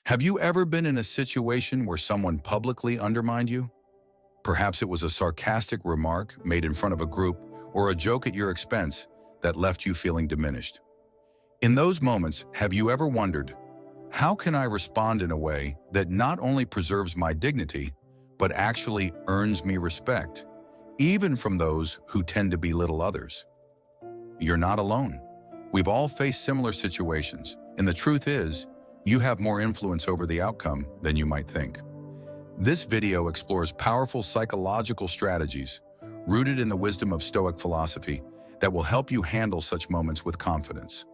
Have you ever been in a situation where someone publicly undermined you? Perhaps it was a sarcastic remark made in front of a group or a joke at your expense that left you feeling diminished. In those moments, have you ever wondered, how can I respond in a way that not only preserves my dignity, but actually earns me respect, even from those who tend to belittle others? You're not alone. We've all faced similar situations, and the truth is, you have more influence over the outcome than you might think. This video explores powerful psychological strategies rooted in the wisdom of Stoic philosophy that will help you handle such moments with confidence.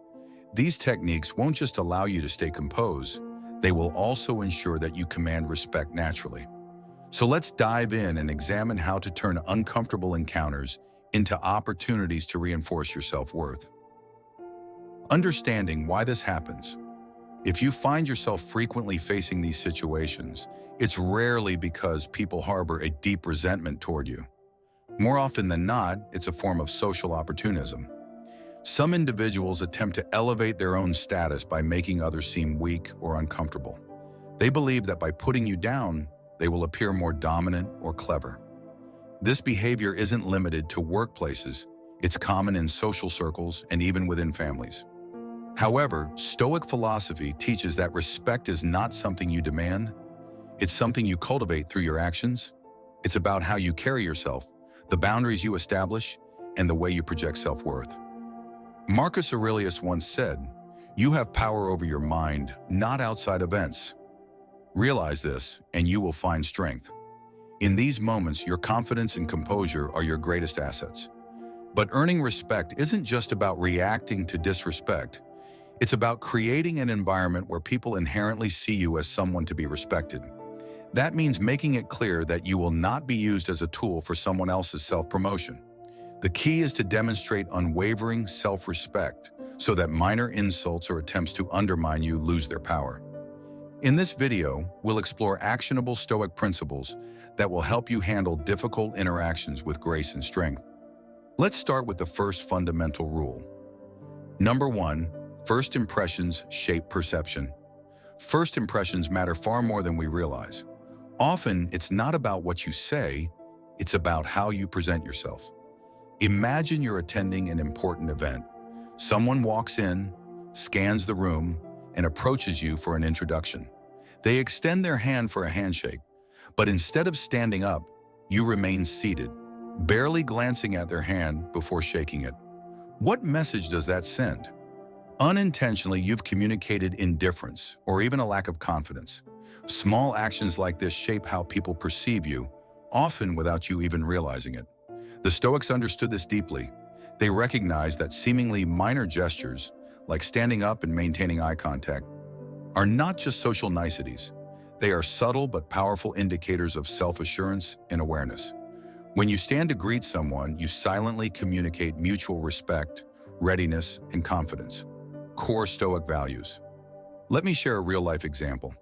These techniques won't just allow you to stay composed, they will also ensure that you command respect naturally. So let's dive in and examine how to turn uncomfortable encounters into opportunities to reinforce your self-worth. Understanding why this happens. If you find yourself frequently facing these situations, it's rarely because people harbor a deep resentment toward you. More often than not, it's a form of social opportunism. Some individuals attempt to elevate their own status by making others seem weak or uncomfortable. They believe that by putting you down, they will appear more dominant or clever. This behavior isn't limited to workplaces. It's common in social circles and even within families. However, Stoic philosophy teaches that respect is not something you demand. It's something you cultivate through your actions. It's about how you carry yourself, the boundaries you establish, and the way you project self-worth. Marcus Aurelius once said, "You have power over your mind, not outside events." Realize this, and you will find strength. In these moments, your confidence and composure are your greatest assets. But earning respect isn't just about reacting to disrespect. It's about creating an environment where people inherently see you as someone to be respected. That means making it clear that you will not be used as a tool for someone else's self-promotion. The key is to demonstrate unwavering self-respect so that minor insults or attempts to undermine you lose their power. In this video, we'll explore actionable Stoic principles that will help you handle difficult interactions with grace and strength. Let's start with the first fundamental rule. Number 1, first impressions shape perception. First impressions matter far more than we realize. Often, it's not about what you say, it's about how you present yourself. Imagine you're attending an important event. Someone walks in, scans the room, and approaches you for an introduction. They extend their hand for a handshake, but instead of standing up, you remain seated, barely glancing at their hand before shaking it. What message does that send? Unintentionally, you've communicated indifference or even a lack of confidence. Small actions like this shape how people perceive you, often without you even realizing it. The Stoics understood this deeply. They recognized that seemingly minor gestures, like standing up and maintaining eye contact, are not just social niceties. They are subtle but powerful indicators of self-assurance and awareness. When you stand to greet someone, you silently communicate mutual respect, readiness, and confidence. Core Stoic values. Let me share a real-life example.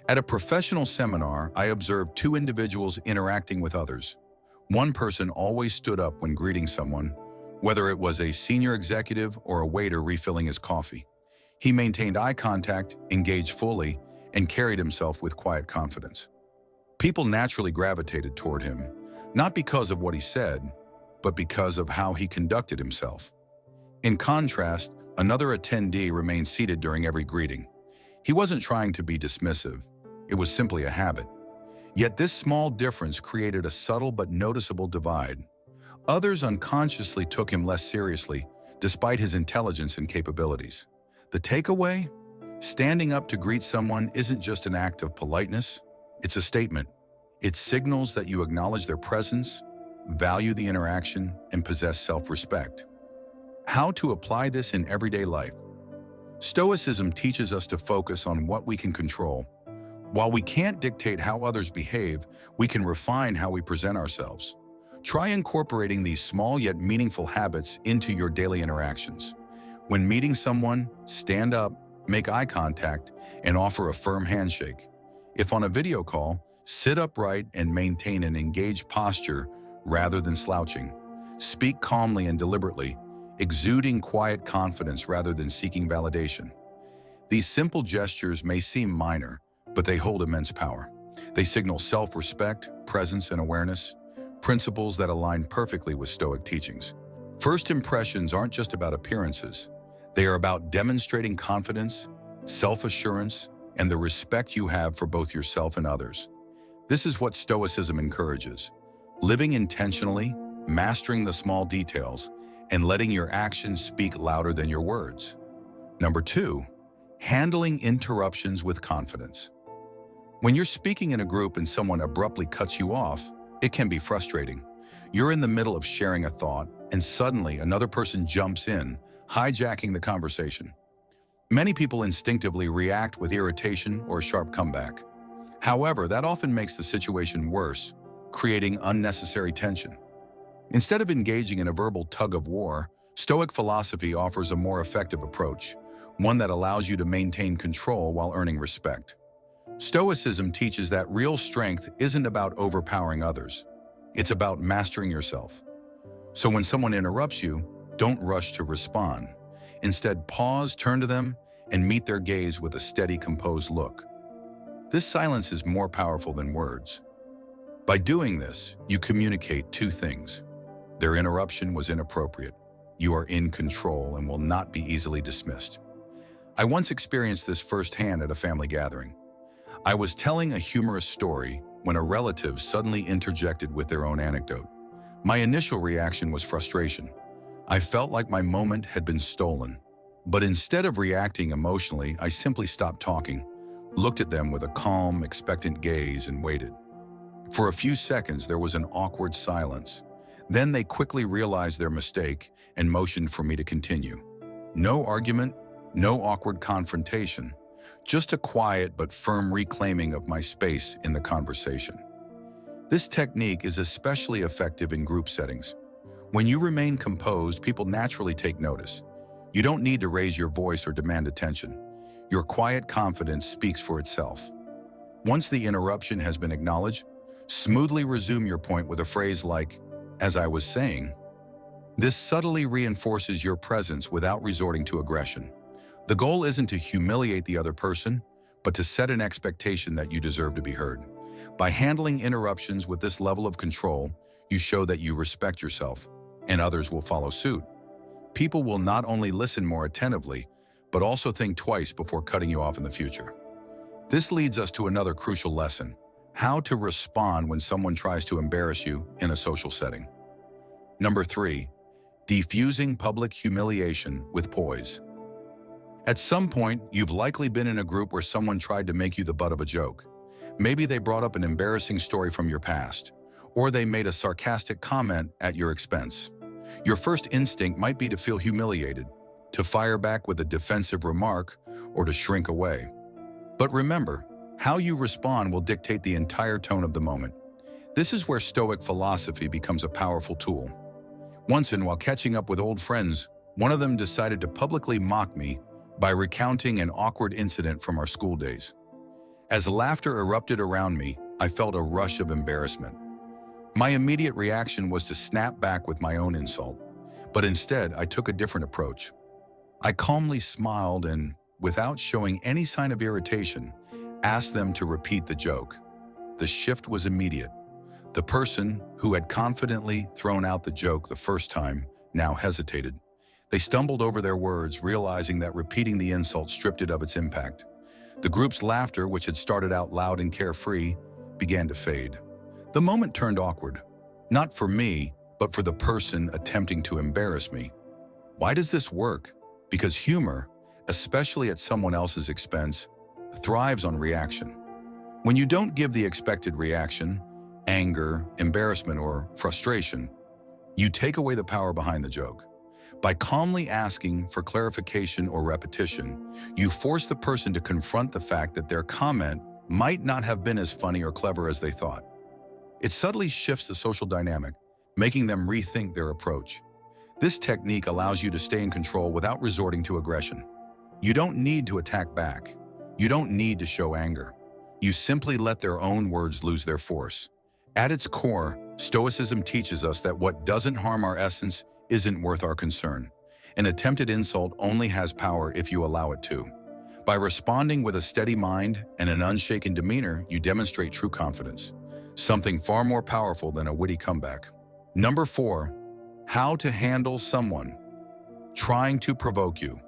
At a professional seminar, I observed two individuals interacting with others. One person always stood up when greeting someone, whether it was a senior executive or a waiter refilling his coffee. He maintained eye contact, engaged fully, and carried himself with quiet confidence. People naturally gravitated toward him, not because of what he said, but because of how he conducted himself. In contrast, another attendee remained seated during every greeting. He wasn't trying to be dismissive. It was simply a habit. Yet this small difference created a subtle but noticeable divide. Others unconsciously took him less seriously, despite his intelligence and capabilities. The takeaway? Standing up to greet someone isn't just an act of politeness, it's a statement. It signals that you acknowledge their presence, value the interaction, and possess self-respect. How to apply this in everyday life? Stoicism teaches us to focus on what we can control. While we can't dictate how others behave, we can refine how we present ourselves. Try incorporating these small yet meaningful habits into your daily interactions. When meeting someone, stand up, make eye contact, and offer a firm handshake. If on a video call, sit upright and maintain an engaged posture rather than slouching. Speak calmly and deliberately, exuding quiet confidence rather than seeking validation. These simple gestures may seem minor, but they hold immense power. They signal self-respect, presence, and awareness, principles that align perfectly with Stoic teachings. First impressions aren't just about appearances. They are about demonstrating confidence, self-assurance, and the respect you have for both yourself and others. This is what Stoicism encourages: living intentionally, mastering the small details, and letting your actions speak louder than your words. Number 2, handling interruptions with confidence. When you're speaking in a group and someone abruptly cuts you off, it can be frustrating. You're in the middle of sharing a thought, and suddenly another person jumps in, hijacking the conversation. Many people instinctively react with irritation or a sharp comeback. However, that often makes the situation worse, creating unnecessary tension. Instead of engaging in a verbal tug-of-war, Stoic philosophy offers a more effective approach, one that allows you to maintain control while earning respect. Stoicism teaches that real strength isn't about overpowering others. It's about mastering yourself. So when someone interrupts you, don't rush to respond. Instead, pause, turn to them, and meet their gaze with a steady, composed look. This silence is more powerful than words. By doing this, you communicate 2 things. Their interruption was inappropriate. You are in control and will not be easily dismissed. I once experienced this firsthand at a family gathering. I was telling a humorous story when a relative suddenly interjected with their own anecdote. My initial reaction was frustration. I felt like my moment had been stolen. But instead of reacting emotionally, I simply stopped talking, looked at them with a calm, expectant gaze, and waited. For a few seconds, there was an awkward silence. Then they quickly realized their mistake and motioned for me to continue. No argument, no awkward confrontation, just a quiet but firm reclaiming of my space in the conversation. This technique is especially effective in group settings. When you remain composed, people naturally take notice. You don't need to raise your voice or demand attention. Your quiet confidence speaks for itself. Once the interruption has been acknowledged, smoothly resume your point with a phrase like, "As I was saying." This subtly reinforces your presence without resorting to aggression. The goal isn't to humiliate the other person, but to set an expectation that you deserve to be heard. By handling interruptions with this level of control, you show that you respect yourself, and others will follow suit. People will not only listen more attentively, but also think twice before cutting you off in the future. This leads us to another crucial lesson: how to respond when someone tries to embarrass you in a social setting. Number 3, defusing public humiliation with poise. At some point, you've likely been in a group where someone tried to make you the butt of a joke. Maybe they brought up an embarrassing story from your past, or they made a sarcastic comment at your expense. Your first instinct might be to feel humiliated, to fire back with a defensive remark, or to shrink away. But remember, how you respond will dictate the entire tone of the moment. This is where Stoic philosophy becomes a powerful tool. Once, while catching up with old friends, one of them decided to publicly mock me by recounting an awkward incident from our school days. As laughter erupted around me, I felt a rush of embarrassment. My immediate reaction was to snap back with my own insult, but instead I took a different approach. I calmly smiled and, without showing any sign of irritation, asked them to repeat the joke. The shift was immediate. The person who had confidently thrown out the joke the first time now hesitated. They stumbled over their words, realizing that repeating the insult stripped it of its impact. The group's laughter, which had started out loud and carefree, began to fade. The moment turned awkward, not for me, but for the person attempting to embarrass me. Why does this work? Because humor, especially at someone else's expense, thrives on reaction. When you don't give the expected reaction, anger, embarrassment, or frustration, you take away the power behind the joke. By calmly asking for clarification or repetition, you force the person to confront the fact that their comment might not have been as funny or clever as they thought. It subtly shifts the social dynamic, making them rethink their approach. This technique allows you to stay in control without resorting to aggression. You don't need to attack back. You don't need to show anger. You simply let their own words lose their force. At its core, Stoicism teaches us that what doesn't harm our essence isn't worth our concern. An attempted insult only has power if you allow it to. By responding with a steady mind and an unshaken demeanor, you demonstrate true confidence, something far more powerful than a witty comeback. Number 4, how to handle someone trying to provoke you.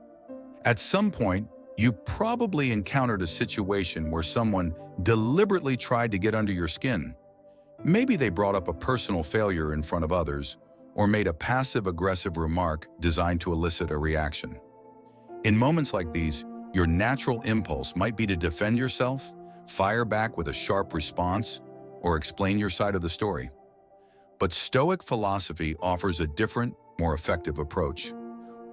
At some point, you've probably encountered a situation where someone deliberately tried to get under your skin. Maybe they brought up a personal failure in front of others, or made a passive-aggressive remark designed to elicit a reaction. In moments like these, your natural impulse might be to defend yourself, fire back with a sharp response, or explain your side of the story. But Stoic philosophy offers a different, more effective approach,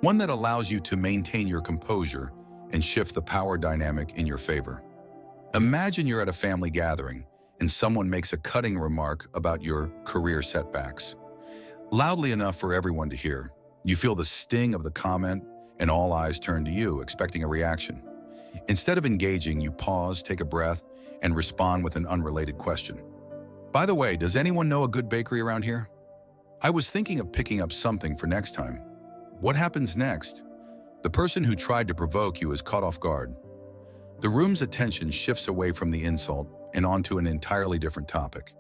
one that allows you to maintain your composure and shift the power dynamic in your favor. Imagine you're at a family gathering and someone makes a cutting remark about your career setbacks. Loudly enough for everyone to hear, you feel the sting of the comment and all eyes turn to you, expecting a reaction. Instead of engaging, you pause, take a breath, and respond with an unrelated question. By the way, does anyone know a good bakery around here? I was thinking of picking up something for next time. What happens next? The person who tried to provoke you is caught off guard. The room's attention shifts away from the insult and onto an entirely different topic.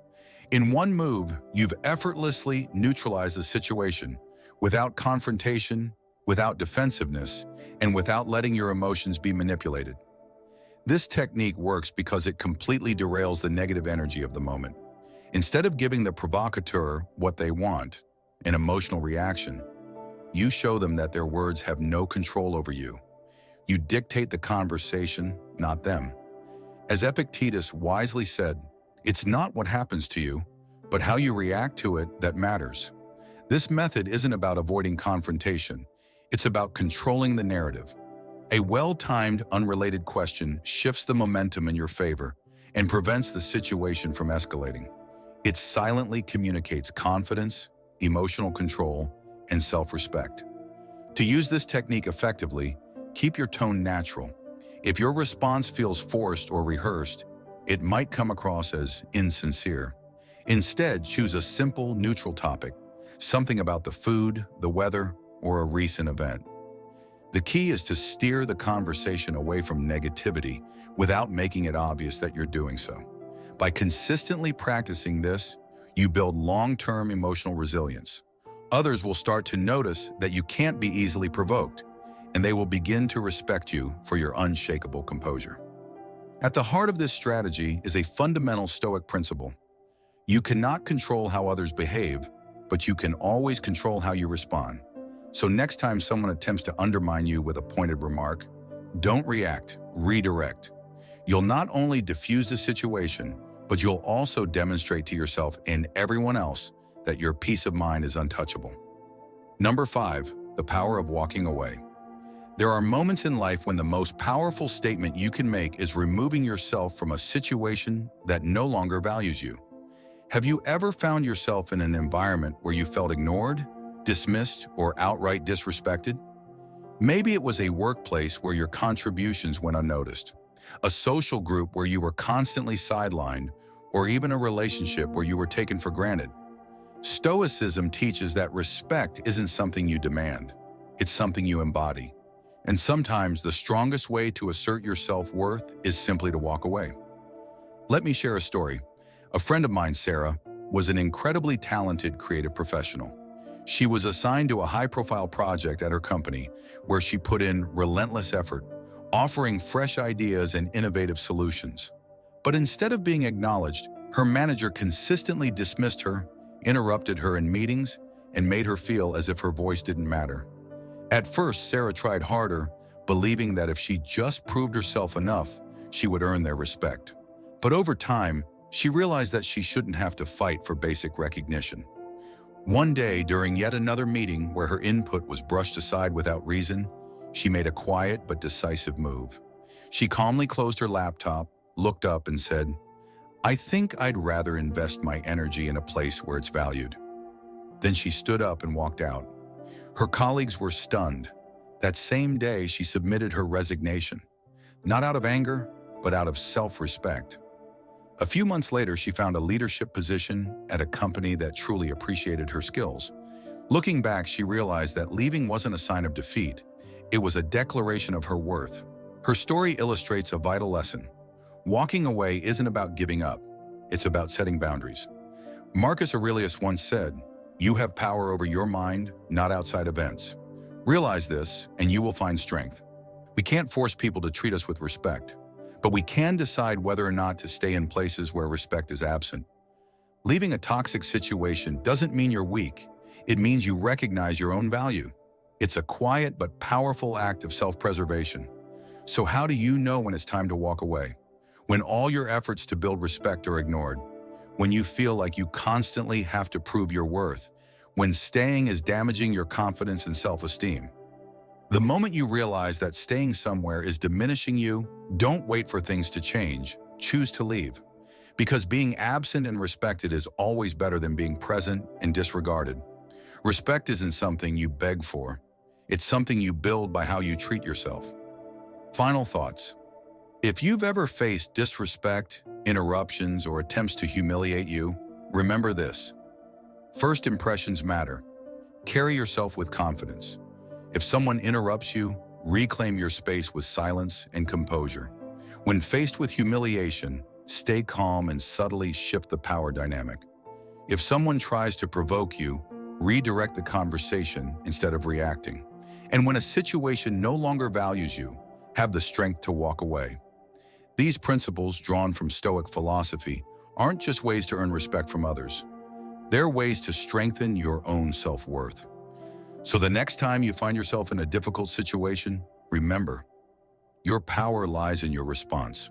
In one move, you've effortlessly neutralized the situation without confrontation, without defensiveness, and without letting your emotions be manipulated. This technique works because it completely derails the negative energy of the moment. Instead of giving the provocateur what they want, an emotional reaction, you show them that their words have no control over you. You dictate the conversation, not them. As Epictetus wisely said, it's not what happens to you, but how you react to it that matters. This method isn't about avoiding confrontation. It's about controlling the narrative. A well-timed, unrelated question shifts the momentum in your favor and prevents the situation from escalating. It silently communicates confidence, emotional control, and self-respect. To use this technique effectively, keep your tone natural. If your response feels forced or rehearsed, it might come across as insincere. Instead, choose a simple, neutral topic, something about the food, the weather, or a recent event. The key is to steer the conversation away from negativity without making it obvious that you're doing so. By consistently practicing this, you build long-term emotional resilience. Others will start to notice that you can't be easily provoked, and they will begin to respect you for your unshakable composure. At the heart of this strategy is a fundamental Stoic principle. You cannot control how others behave, but you can always control how you respond. So next time someone attempts to undermine you with a pointed remark, don't react, redirect. You'll not only diffuse the situation, but you'll also demonstrate to yourself and everyone else that your peace of mind is untouchable. Number 5, the power of walking away. There are moments in life when the most powerful statement you can make is removing yourself from a situation that no longer values you. Have you ever found yourself in an environment where you felt ignored, dismissed, or outright disrespected? Maybe it was a workplace where your contributions went unnoticed, a social group where you were constantly sidelined, or even a relationship where you were taken for granted. Stoicism teaches that respect isn't something you demand, it's something you embody. And sometimes the strongest way to assert your self-worth is simply to walk away. Let me share a story. A friend of mine, Sarah, was an incredibly talented creative professional. She was assigned to a high-profile project at her company where she put in relentless effort, offering fresh ideas and innovative solutions. But instead of being acknowledged, her manager consistently dismissed her, interrupted her in meetings, and made her feel as if her voice didn't matter. At first, Sarah tried harder, believing that if she just proved herself enough, she would earn their respect. But over time, she realized that she shouldn't have to fight for basic recognition. One day, during yet another meeting where her input was brushed aside without reason, she made a quiet but decisive move. She calmly closed her laptop, looked up, and said, "I think I'd rather invest my energy in a place where it's valued." Then she stood up and walked out. Her colleagues were stunned. That same day, she submitted her resignation, not out of anger, but out of self-respect. A few months later, she found a leadership position at a company that truly appreciated her skills. Looking back, she realized that leaving wasn't a sign of defeat. It was a declaration of her worth. Her story illustrates a vital lesson. Walking away isn't about giving up. It's about setting boundaries. Marcus Aurelius once said, "You have power over your mind, not outside events." Realize this, and you will find strength. We can't force people to treat us with respect, but we can decide whether or not to stay in places where respect is absent. Leaving a toxic situation doesn't mean you're weak. It means you recognize your own value. It's a quiet but powerful act of self-preservation. So how do you know when it's time to walk away? When all your efforts to build respect are ignored, when you feel like you constantly have to prove your worth, when staying is damaging your confidence and self-esteem. The moment you realize that staying somewhere is diminishing you, don't wait for things to change, choose to leave. Because being absent and respected is always better than being present and disregarded. Respect isn't something you beg for. It's something you build by how you treat yourself. Final thoughts. If you've ever faced disrespect, interruptions, or attempts to humiliate you, remember this. First impressions matter. Carry yourself with confidence. If someone interrupts you, reclaim your space with silence and composure. When faced with humiliation, stay calm and subtly shift the power dynamic. If someone tries to provoke you, redirect the conversation instead of reacting. And when a situation no longer values you, have the strength to walk away. These principles, drawn from Stoic philosophy, aren't just ways to earn respect from others. They're ways to strengthen your own self-worth. So the next time you find yourself in a difficult situation, remember, your power lies in your response.